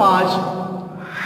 5,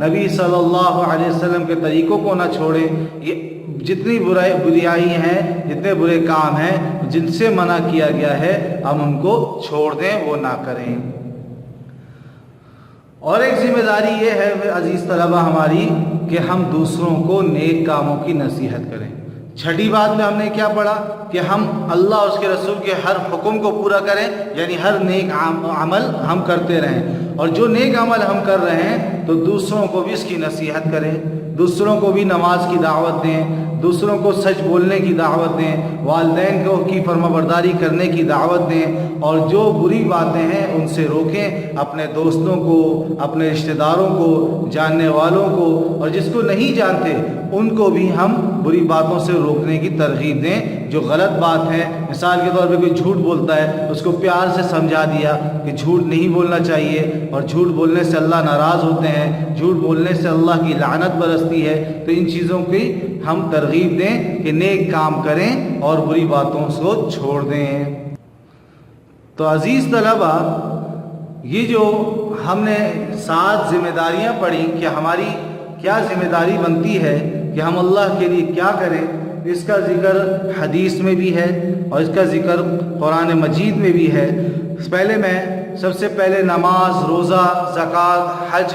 نبی صلی اللہ علیہ وسلم کے طریقوں کو نہ چھوڑیں۔ یہ جتنی بریائی ہیں، جتنے برے کام ہیں جن سے منع کیا گیا ہے، ہم ان کو چھوڑ دیں، وہ نہ کریں۔ اور ایک ذمہ داری یہ ہے عزیز طلبہ ہماری کہ ہم دوسروں کو نیک کاموں کی نصیحت کریں۔ چھٹی بات میں ہم نے کیا پڑھا کہ ہم اللہ اور اس کے رسول کے ہر حکم کو پورا کریں، یعنی ہر نیک عمل ہم کرتے رہیں، اور جو نیک عمل ہم کر رہے ہیں تو دوسروں کو بھی اس کی نصیحت کریں، دوسروں کو بھی نماز کی دعوت دیں، دوسروں کو سچ بولنے کی دعوت دیں، والدین کو کی فرما برداری کرنے کی دعوت دیں، اور جو بری باتیں ہیں ان سے روکیں، اپنے دوستوں کو، اپنے رشتہ داروں کو، جاننے والوں کو، اور جس کو نہیں جانتے ان کو بھی ہم بری باتوں سے روکنے کی ترغیب دیں۔ جو غلط بات ہے، مثال کے طور پہ کوئی جھوٹ بولتا ہے، اس کو پیار سے سمجھا دیا کہ جھوٹ نہیں بولنا چاہیے، اور جھوٹ بولنے سے اللہ ناراض ہوتے ہیں، جھوٹ بولنے سے اللہ کی لعنت برستی ہے، تو ان چیزوں کی ہم ترغیب دیں کہ نیک کام کریں اور بری باتوں کو چھوڑ دیں۔ تو عزیز طلبہ، یہ جو ہم نے 7 ذمہ داریاں پڑھی کہ ہماری کیا ذمہ داری بنتی ہے کہ ہم اللہ کے لیے کیا کریں، اس کا ذکر حدیث میں بھی ہے اور اس کا ذکر قرآن مجید میں بھی ہے۔ سب سے پہلے نماز، روزہ، زکوٰۃ، حج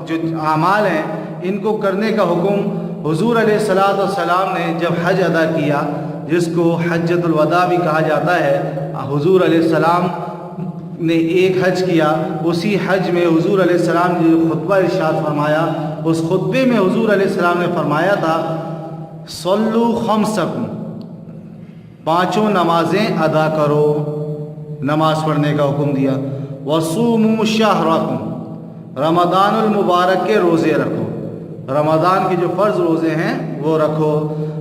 جو اعمال ہیں ان کو کرنے کا حکم حضور علیہ السلام نے جب حج ادا کیا، جس کو حجۃ الوداع بھی کہا جاتا ہے، حضور علیہ السلام نے ایک حج کیا، اسی حج میں حضور علیہ السلام نے جو خطبہ ارشاد فرمایا، اس خطبے میں حضور علیہ السلام نے فرمایا تھا صلو خمسکم، 5 نمازیں ادا کرو، نماز پڑھنے کا حکم دیا، وصوموا شہرکم، رمضان المبارک کے روزے رکھو، رمضان کے جو فرض روزے ہیں وہ رکھو،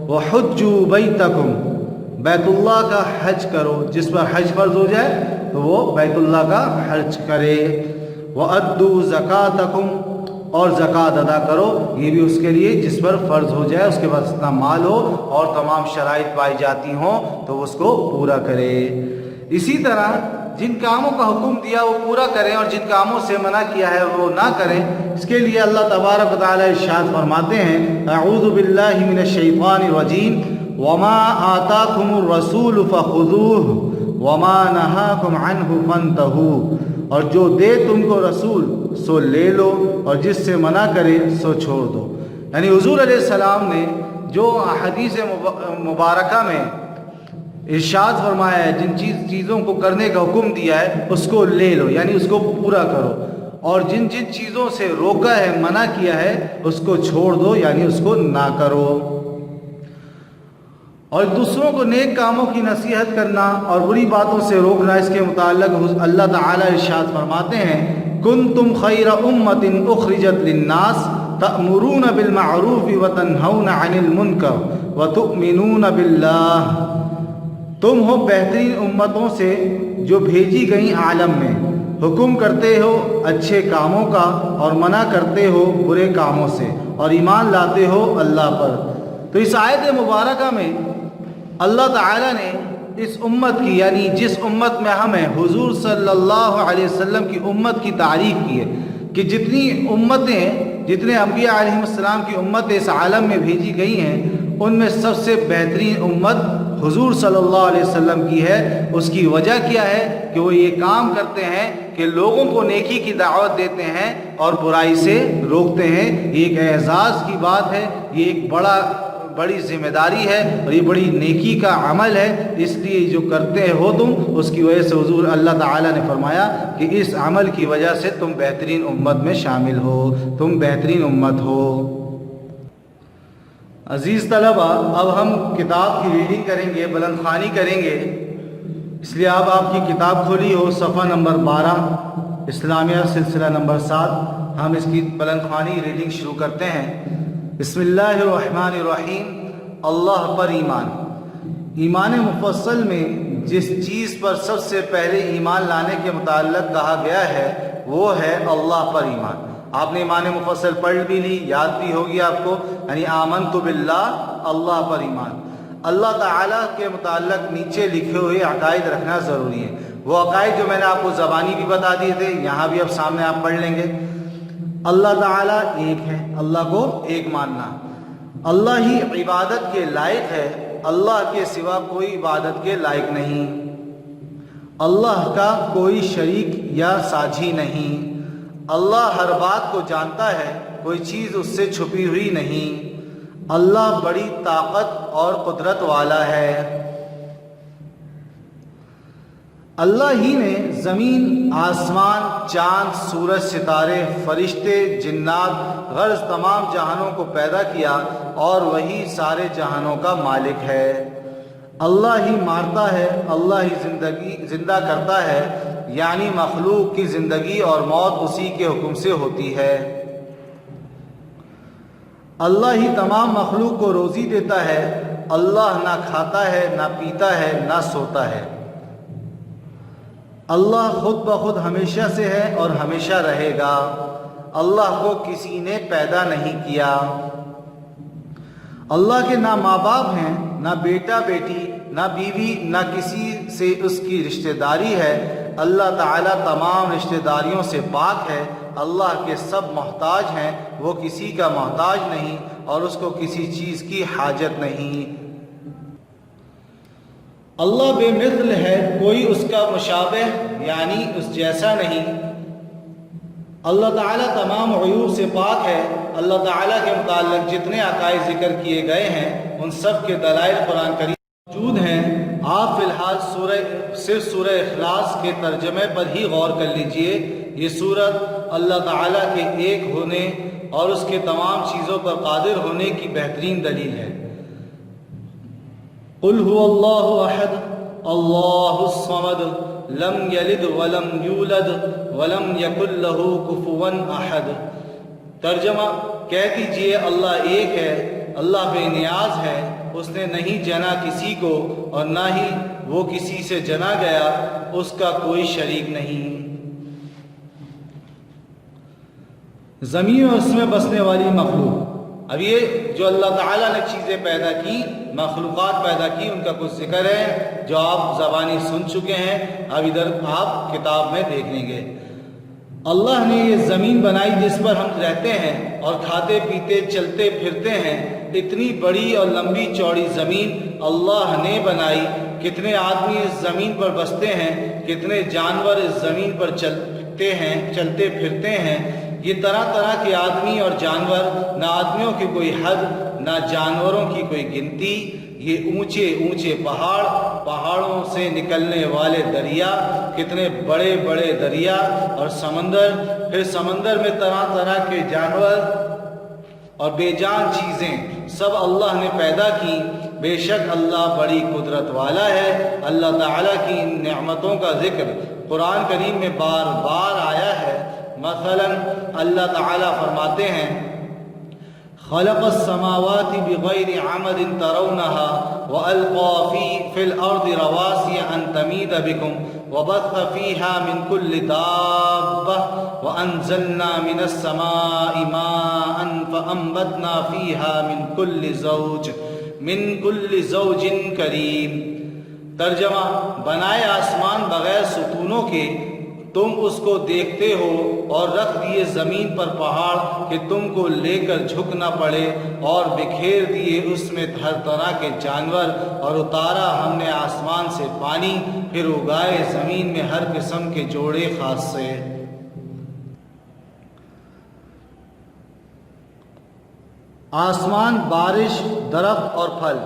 وحجوا بیتکم، بیت اللہ کا حج کرو، جس پر حج فرض ہو جائے تو وہ بیت اللہ کا حج کرے، وَأَدُّوا زَكَاتَكُمْ، اور زکوٰۃ ادا کرو، یہ بھی اس کے لیے جس پر فرض ہو جائے، اس کے پاس اتنا مال ہو اور تمام شرائط پائی جاتی ہوں تو اس کو پورا کرے۔ اسی طرح جن کاموں کا حکم دیا وہ پورا کریں اور جن کاموں سے منع کیا ہے وہ نہ کریں۔ اس کے لیے اللہ تبارک و تعالی ارشاد فرماتے ہیں اعوذ باللہ من الشیطان الرجیم وما آتاکم الرسول فخذوہ وما نہاکم عنہ فانتہوا، اور جو دے تم کو رسول سو لے لو اور جس سے منع کرے سو چھوڑ دو۔ یعنی حضور علیہ السلام نے جو حدیث مبارکہ میں ارشاد فرمایا ہے، جن چیزوں کو کرنے کا حکم دیا ہے اس کو لے لو، یعنی اس کو پورا کرو، اور جن چیزوں سے روکا ہے، منع کیا ہے، اس کو چھوڑ دو، یعنی اس کو نہ کرو۔ اور دوسروں کو نیک کاموں کی نصیحت کرنا اور بری باتوں سے روکنا، اس کے متعلق اللہ تعالی ارشاد فرماتے ہیں کنتم خیر امۃ اخرجت للناس تأمرون بالمعروف وتنہون عن المنکر وتؤمنون باللہ، تم ہو بہترین امتوں سے جو بھیجی گئیں عالم میں، حکم کرتے ہو اچھے کاموں کا اور منع کرتے ہو برے کاموں سے، اور ایمان لاتے ہو اللہ پر۔ تو اس آیت مبارکہ میں اللہ تعالیٰ نے اس امت کی، یعنی جس امت میں ہم ہیں، حضور صلی اللہ علیہ وسلم کی امت کی تعریف کی ہے کہ جتنی امتیں، جتنے انبیاء علیہ السلام کی امتیں اس عالم میں بھیجی گئی ہیں، ان میں سب سے بہترین امت حضور صلی اللہ علیہ وسلم کی ہے۔ اس کی وجہ کیا ہے کہ وہ یہ کام کرتے ہیں کہ لوگوں کو نیکی کی دعوت دیتے ہیں اور برائی سے روکتے ہیں۔ یہ ایک اعزاز کی بات ہے، یہ ایک بڑی ذمہ داری ہے اور یہ بڑی نیکی کا عمل ہے، اس لیے جو کرتے ہو تم، اس کی وجہ سے حضور اللہ تعالیٰ نے فرمایا کہ اس عمل کی وجہ سے تم بہترین امت میں شامل ہو، تم بہترین امت ہو۔ عزیز طلبہ، اب ہم کتاب کی ریڈنگ کریں گے، بلند خوانی کریں گے، اس لیے اب آپ کی کتاب کھولی ہو صفحہ نمبر 12، اسلامیہ سلسلہ نمبر 7، ہم اس کی بلند خوانی ریڈنگ شروع کرتے ہیں۔ بسم اللہ الرحمن الرحیم۔ اللہ پر ایمان۔ ایمان مفصل میں جس چیز پر سب سے پہلے ایمان لانے کے متعلق کہا گیا ہے وہ ہے اللہ پر ایمان۔ آپ نے ایمان مفصل پڑھ بھی لی، یاد بھی ہوگی آپ کو، یعنی آمنت باللہ، اللہ پر ایمان۔ اللہ تعالیٰ کے متعلق نیچے لکھے ہوئے عقائد رکھنا ضروری ہے۔ وہ عقائد جو میں نے آپ کو زبانی بھی بتا دیے تھے، یہاں بھی اب سامنے آپ پڑھ لیں گے۔ اللہ تعالیٰ ایک ہے، اللہ کو ایک ماننا، اللہ ہی عبادت کے لائق ہے، اللہ کے سوا کوئی عبادت کے لائق نہیں، اللہ کا کوئی شریک یا ساجھی نہیں، اللہ ہر بات کو جانتا ہے، کوئی چیز اس سے چھپی ہوئی نہیں، اللہ بڑی طاقت اور قدرت والا ہے۔ اللہ ہی نے زمین، آسمان، چاند، سورج، ستارے، فرشتے، جنات، غرض تمام جہانوں کو پیدا کیا اور وہی سارے جہانوں کا مالک ہے۔ اللہ ہی مارتا ہے، اللہ ہی زندہ کرتا ہے، یعنی مخلوق کی زندگی اور موت اسی کے حکم سے ہوتی ہے۔ اللہ ہی تمام مخلوق کو روزی دیتا ہے، اللہ نہ کھاتا ہے، نہ پیتا ہے، نہ سوتا ہے۔ اللہ خود بخود ہمیشہ سے ہے اور ہمیشہ رہے گا، اللہ کو کسی نے پیدا نہیں کیا۔ اللہ کے نہ ماں باپ ہیں، نہ بیٹا بیٹی، نہ بیوی، نہ کسی سے اس کی رشتہ داری ہے، اللہ تعالیٰ تمام رشتہ داریوں سے پاک ہے، اللہ کے سب محتاج ہیں، وہ کسی کا محتاج نہیں اور اس کو کسی چیز کی حاجت نہیں۔ اللہ بے مثل ہے، کوئی اس کا مشابہ یعنی اس جیسا نہیں۔ اللہ تعالیٰ تمام عیوب سے پاک ہے۔ اللہ تعالیٰ کے متعلق جتنے عقائد ذکر کیے گئے ہیں ان سب کے دلائل قرآن کریم موجود ہیں۔ آپ فی الحال صرف سورہ اخلاص کے ترجمے پر ہی غور کر لیجئے۔ یہ سورت اللہ تعالیٰ کے ایک ہونے اور اس کے تمام چیزوں پر قادر ہونے کی بہترین دلیل ہے۔ قل هو اللہ احد اللہ الصمد لم یلد ولم یولد ولم یکن له کفوا احد۔ ترجمہ، کہہ دیجئے اللہ ایک ہے، اللہ بے نیاز ہے، اس نے نہیں جنا کسی کو اور نہ ہی وہ کسی سے جنا گیا، اس کا کوئی شریک نہیں۔ زمین اور اس میں بسنے والی مخلوق، اب یہ جو اللہ تعالیٰ نے چیزیں پیدا کی، مخلوقات پیدا کی، ان کا کچھ ذکر ہے جو آپ زبانی سن چکے ہیں، اب ادھر آپ کتاب میں دیکھ لیں گے۔ اللہ نے یہ زمین بنائی جس پر ہم رہتے ہیں اور کھاتے پیتے چلتے پھرتے ہیں، اتنی بڑی اور لمبی چوڑی زمین اللہ نے بنائی۔ کتنے آدمی اس زمین پر بستے ہیں، کتنے جانور اس زمین پر چلتے پھرتے ہیں۔ یہ طرح طرح کے آدمی اور جانور، نہ آدمیوں کی کوئی حد، نہ جانوروں کی کوئی گنتی۔ یہ اونچے اونچے پہاڑوں سے نکلنے والے دریا، کتنے بڑے بڑے دریا، اور سمندر، پھر سمندر میں طرح طرح کے جانور اور بے جان چیزیں سب اللہ نے پیدا کی۔ بے شک اللہ بڑی قدرت والا ہے۔ اللہ تعالیٰ کی ان نعمتوں کا ذکر قرآن کریم میں بار بار آیا ہے۔ مثلا اللہ تعالیٰ فرماتے ہیں، خلق السماوات بغیر عمد ترونها وألقى في الأرض رواسي أن تميد بكم وبث فيها من كل دابة وأنزلنا من السماء ماء فأنبتنا فيها من كل زوج كريم۔ ترجمہ، بنائے آسمان بغیر ستونوں کے، تم اس کو دیکھتے ہو، اور رکھ دیے زمین پر پہاڑ کہ تم کو لے کر جھک نہ پڑے، اور بکھیر دیے اس میں ہر طرح کے جانور، اور اتارا ہم نے آسمان سے پانی، پھر اگائے زمین میں ہر قسم کے جوڑے خاص سے۔ آسمان، بارش، درخت اور پھل،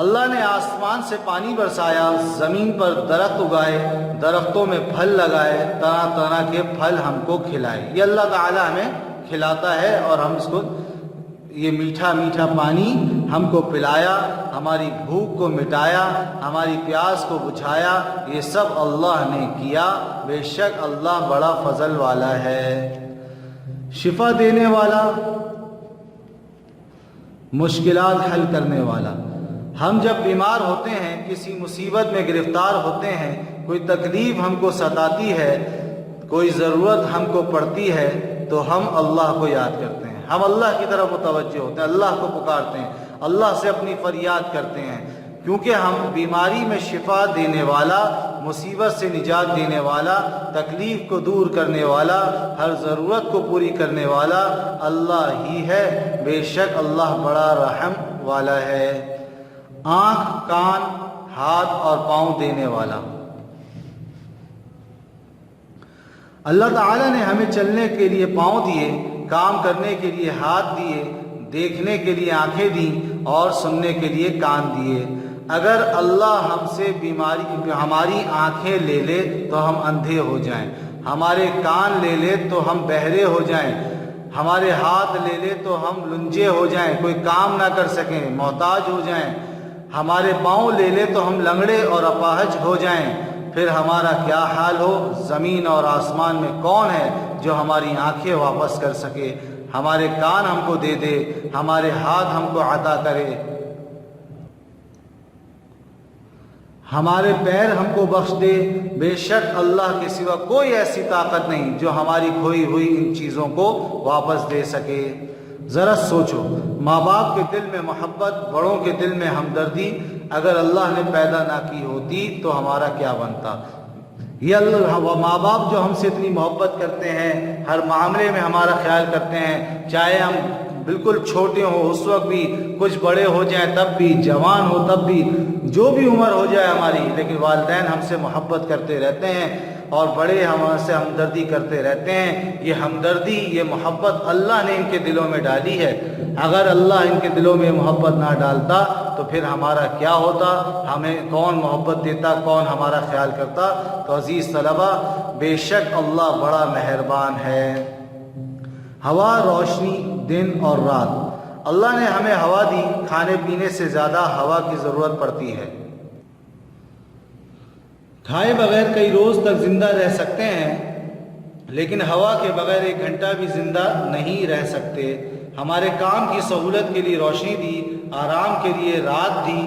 اللہ نے آسمان سے پانی برسایا، زمین پر درخت اگائے، درختوں میں پھل لگائے، طرح طرح کے پھل ہم کو کھلائے۔ یہ اللہ تعالیٰ ہمیں کھلاتا ہے اور ہم اس کو، یہ میٹھا میٹھا پانی ہم کو پلایا، ہماری بھوک کو مٹایا، ہماری پیاس کو بجھایا، یہ سب اللہ نے کیا۔ بے شک اللہ بڑا فضل والا ہے، شفا دینے والا، مشکلات حل کرنے والا۔ ہم جب بیمار ہوتے ہیں، کسی مصیبت میں گرفتار ہوتے ہیں، کوئی تکلیف ہم کو ستاتی ہے، کوئی ضرورت ہم کو پڑتی ہے، تو ہم اللہ کو یاد کرتے ہیں، ہم اللہ کی طرف متوجہ ہوتے ہیں، اللہ کو پکارتے ہیں، اللہ سے اپنی فریاد کرتے ہیں، کیونکہ ہم بیماری میں شفا دینے والا، مصیبت سے نجات دینے والا، تکلیف کو دور کرنے والا، ہر ضرورت کو پوری کرنے والا اللہ ہی ہے۔ بے شک اللہ بڑا رحم والا ہے۔ آنکھ، کان، ہاتھ اور پاؤں دینے والا اللہ تعالیٰ نے ہمیں چلنے کے لیے پاؤں دیے، کام کرنے کے لیے ہاتھ دیے، دیکھنے کے لیے آنکھیں دیں اور سننے کے لیے کان دیے۔ اگر اللہ ہم سے ہماری آنکھیں لے لے تو ہم اندھے ہو جائیں، ہمارے کان لے لے تو ہم بہرے ہو جائیں، ہمارے ہاتھ لے لے تو ہم لنجے ہو جائیں، کوئی کام نہ کر سکیں، محتاج ہو جائیں، ہمارے پاؤں لے لے تو ہم لنگڑے اور اپاہج ہو جائیں، پھر ہمارا کیا حال ہو؟ زمین اور آسمان میں کون ہے جو ہماری آنکھیں واپس کر سکے، ہمارے کان ہم کو دے دے، ہمارے ہاتھ ہم کو عطا کرے، ہمارے پیر ہم کو بخش دے۔ بے شک اللہ کے سوا کوئی ایسی طاقت نہیں جو ہماری کھوئی ہوئی ان چیزوں کو واپس دے سکے۔ ذرا سوچو، ماں باپ کے دل میں محبت، بڑوں کے دل میں ہمدردی اگر اللہ نے پیدا نہ کی ہوتی تو ہمارا کیا بنتا؟ یہ اللہ ماں باپ جو ہم سے اتنی محبت کرتے ہیں، ہر معاملے میں ہمارا خیال کرتے ہیں، چاہے ہم بالکل چھوٹے ہوں اس وقت بھی، کچھ بڑے ہو جائیں تب بھی، جوان ہو تب بھی، جو بھی عمر ہو جائے ہماری، لیکن والدین ہم سے محبت کرتے رہتے ہیں اور بڑے ہم سے ہمدردی کرتے رہتے ہیں۔ یہ ہمدردی، یہ محبت اللہ نے ان کے دلوں میں ڈالی ہے۔ اگر اللہ ان کے دلوں میں محبت نہ ڈالتا تو پھر ہمارا کیا ہوتا؟ ہمیں کون محبت دیتا، کون ہمارا خیال کرتا؟ تو عزیز طلبہ، بے شک اللہ بڑا مہربان ہے۔ ہوا، روشنی، دن اور رات، اللہ نے ہمیں ہوا دی، کھانے پینے سے زیادہ ہوا کی ضرورت پڑتی ہے۔ کھائے بغیر کئی روز تک زندہ رہ سکتے ہیں، لیکن ہوا کے بغیر 1 گھنٹہ بھی زندہ نہیں رہ سکتے۔ ہمارے کام کی سہولت کے لیے روشنی دی، آرام کے لیے رات دی۔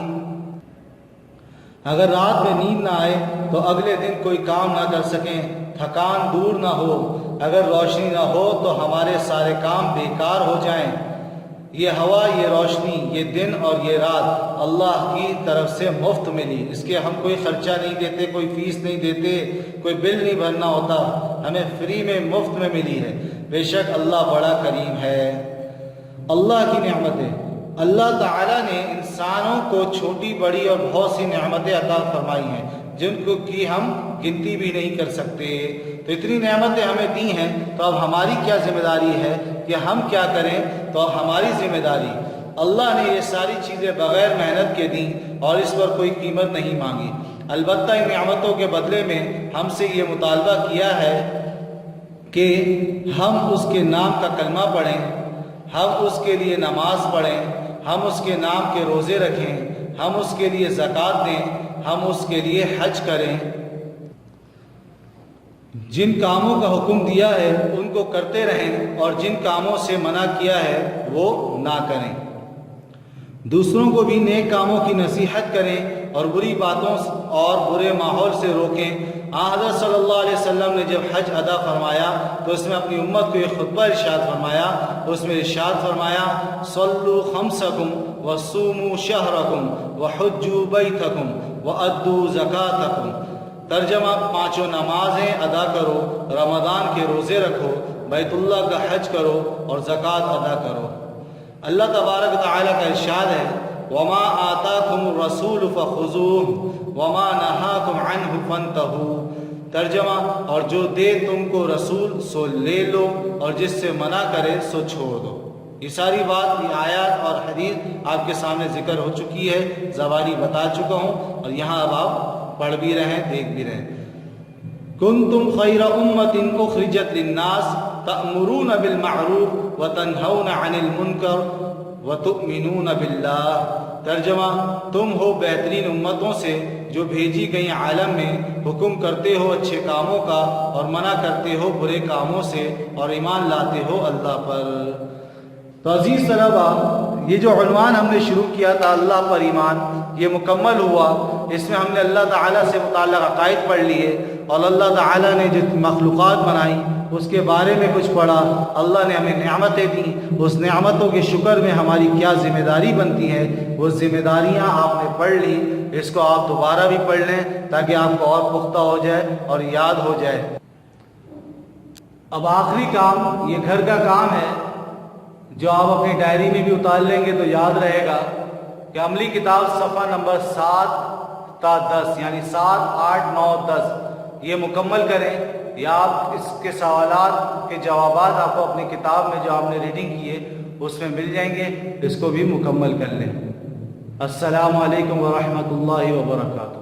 اگر رات میں نیند نہ آئے تو اگلے دن کوئی کام نہ کر سکیں، تھکان دور نہ ہو۔ اگر روشنی نہ ہو تو ہمارے سارے کام بیکار ہو جائیں۔ یہ ہوا، یہ روشنی، یہ دن اور یہ رات اللہ کی طرف سے مفت ملی، اس کے ہم کوئی خرچہ نہیں دیتے، کوئی فیس نہیں دیتے، کوئی بل نہیں بھرنا ہوتا، ہمیں فری میں مفت میں ملی ہے۔ بے شک اللہ بڑا کریم ہے۔ اللہ کی نعمتیں، اللہ تعالیٰ نے انسانوں کو چھوٹی بڑی اور بہت سی نعمتیں عطا فرمائی ہیں جن کو کی ہم گنتی بھی نہیں کر سکتے۔ تو اتنی نعمتیں ہمیں دی ہیں، تو اب ہماری کیا ذمہ داری ہے کہ ہم کیا کریں؟ تو اب ہماری ذمہ داری، اللہ نے یہ ساری چیزیں بغیر محنت کے دیں اور اس پر کوئی قیمت نہیں مانگی۔ البتہ ان نعمتوں کے بدلے میں ہم سے یہ مطالبہ کیا ہے کہ ہم اس کے نام کا کلمہ پڑھیں، ہم اس کے لیے نماز پڑھیں، ہم اس کے نام کے روزے رکھیں، ہم اس کے لیے زکوٰۃ دیں، ہم اس کے لیے حج کریں۔ جن کاموں کا حکم دیا ہے ان کو کرتے رہیں اور جن کاموں سے منع کیا ہے وہ نہ کریں۔ دوسروں کو بھی نیک کاموں کی نصیحت کریں اور بری باتوں اور برے ماحول سے روکیں۔ حضرت صلی اللہ علیہ وسلم نے جب حج ادا فرمایا تو اس میں اپنی امت کو ایک خطبہ ارشاد فرمایا، اس میں ارشاد فرمایا صلوا خمسکم وصوموا شہرکم وحجوا بیتکم وادوا زکاتکم۔ ترجمہ، 5 نمازیں ادا کرو، رمضان کے روزے رکھو، بیت اللہ کا حج کرو اور زکوٰۃ ادا کرو۔ اللہ تبارک و تعالیٰ کا ارشاد ہے وَمَا آتَاكُمُ الرَّسُولُ فَخُذُوهُ وَمَا نَهَاكُمْ عَنْهُ فَانْتَهُوا۔ ترجمہ، اور جو دے تم کو رسول سو لے لو اور جس سے منع کرے سو چھوڑ دو۔ یہ ساری بات، یہ آیات اور حدیث آپ کے سامنے ذکر ہو چکی ہے، زبانی بتا چکا ہوں، اور یہاں اب آپ پڑھ بھی رہیں، دیکھ بھی رہیں۔ کنتم خیر امت اخرجت للناس تأمرون بالمعروف وتنہون عن المنکر وتؤمنون باللہ۔ ترجمہ، تم ہو بہترین امتوں سے جو بھیجی گئی عالم میں، حکم کرتے ہو اچھے کاموں کا اور منع کرتے ہو برے کاموں سے اور ایمان لاتے ہو اللہ پر۔ تو عزیز طلبہ، یہ جو عنوان ہم نے شروع کیا تھا اللہ پر ایمان، یہ مکمل ہوا۔ اس میں ہم نے اللہ تعالیٰ سے متعلق عقائد پڑھ لیے اور اللہ تعالیٰ نے جو مخلوقات بنائی اس کے بارے میں کچھ پڑھا، اللہ نے ہمیں نعمتیں دیں، اس نعمتوں کے شکر میں ہماری کیا ذمہ داری بنتی ہے وہ ذمہ داریاں آپ نے پڑھ لی۔ اس کو آپ دوبارہ بھی پڑھ لیں تاکہ آپ کو اور پختہ ہو جائے اور یاد ہو جائے۔ اب آخری کام یہ گھر کا کام ہے جو آپ اپنی ڈائری میں بھی اتار لیں گے تو یاد رہے گا کہ عملی کتاب صفحہ نمبر 7 تا 10 یعنی 7، 8، 9، 10 یہ مکمل کریں، یا آپ اس کے سوالات کے جوابات آپ کو اپنی کتاب میں جو آپ نے ریڈنگ کی ہے اس میں مل جائیں گے، اس کو بھی مکمل کر لیں۔ السلام علیکم ورحمۃ اللہ وبرکاتہ۔